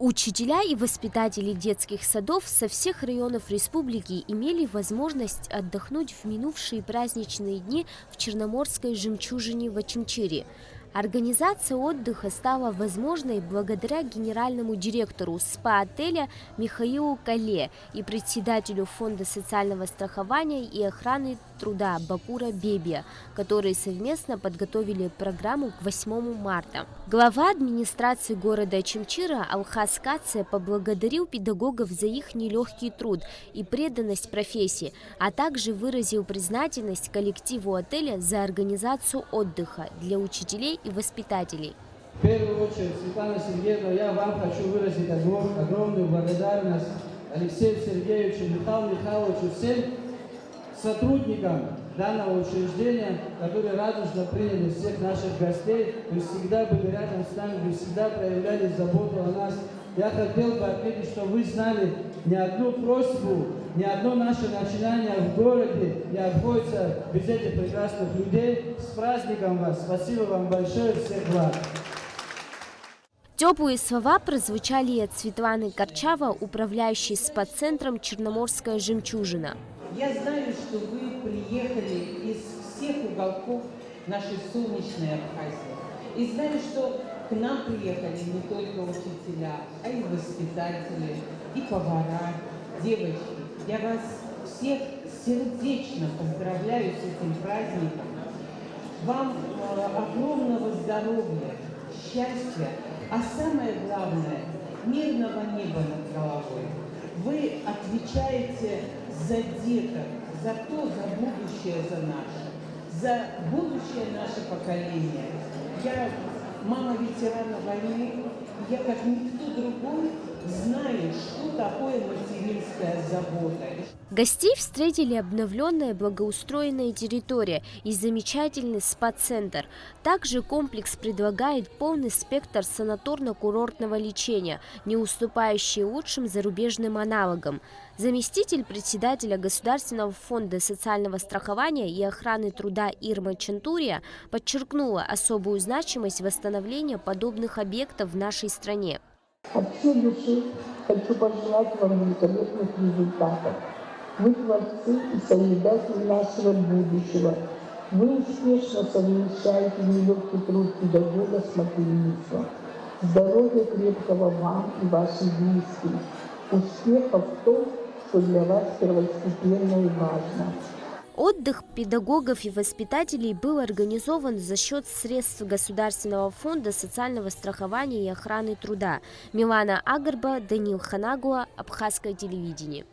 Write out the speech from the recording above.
Учителя и воспитатели детских садов со всех районов республики имели возможность отдохнуть в минувшие праздничные дни в Черноморской жемчужине в Очимчире. Организация отдыха стала возможной благодаря генеральному директору СПА-отеля Михаилу Кале и председателю Фонда социального страхования и охраны труда Бакура Бебия, которые совместно подготовили программу к 8 марта. Глава администрации города Очимчира Алхас Каце поблагодарил педагогов за их нелегкий труд и преданность профессии, а также выразил признательность коллективу отеля за организацию отдыха для учителей и воспитателей. В первую очередь, Светлана Сергеевна, я вам хочу выразить огромную благодарность Алексею Сергеевичу, Михаилу Михайловичу, всем сотрудникам данного учреждения, которые радостно приняли всех наших гостей. Вы всегда были рядом с нами, вы всегда проявляли заботу о нас. Я хотел бы отметить, что вы знали ни одну просьбу, ни одно наше начинание в городе не обходится без этих прекрасных людей. С праздником вас! Спасибо вам большое, всех благ! Теплые слова прозвучали и от Светланы Корчава, управляющей СПА-центром «Черноморская жемчужина». Я знаю, что вы приехали из всех уголков нашей солнечной Абхазии. И знаю, что к нам приехали не только учителя, а и воспитатели, и повара, девочки. Я вас всех сердечно поздравляю с этим праздником. Вам огромного здоровья, счастья, а самое главное – мирного неба над головой. Вы отвечаете за деток, за будущее за наше, за будущее наше поколение. Я мама ветерана войны, я как никто другой знаю, что такое материнская забота. Гостей встретили обновленная благоустроенная территория и замечательный СПА-центр. Также комплекс предлагает полный спектр санаторно-курортного лечения, не уступающий лучшим зарубежным аналогам. Заместитель председателя Государственного фонда социального страхования и охраны труда Ирма Чантурия подчеркнула особую значимость восстановления подобных объектов в нашей стране. От всей души хочу пожелать вам великолепных результатов. Вы творцы и создатели нашего будущего. Вы успешно совмещаете нелегкий труд педагога с материнством. Здоровья крепкого вам и вашим близким. Успехов в том, что для вас первостепенно и важно. Отдых педагогов и воспитателей был организован за счет средств Государственного фонда социального страхования и охраны труда. Милана Агарба, Данил Ханагуа, Абхазское телевидение.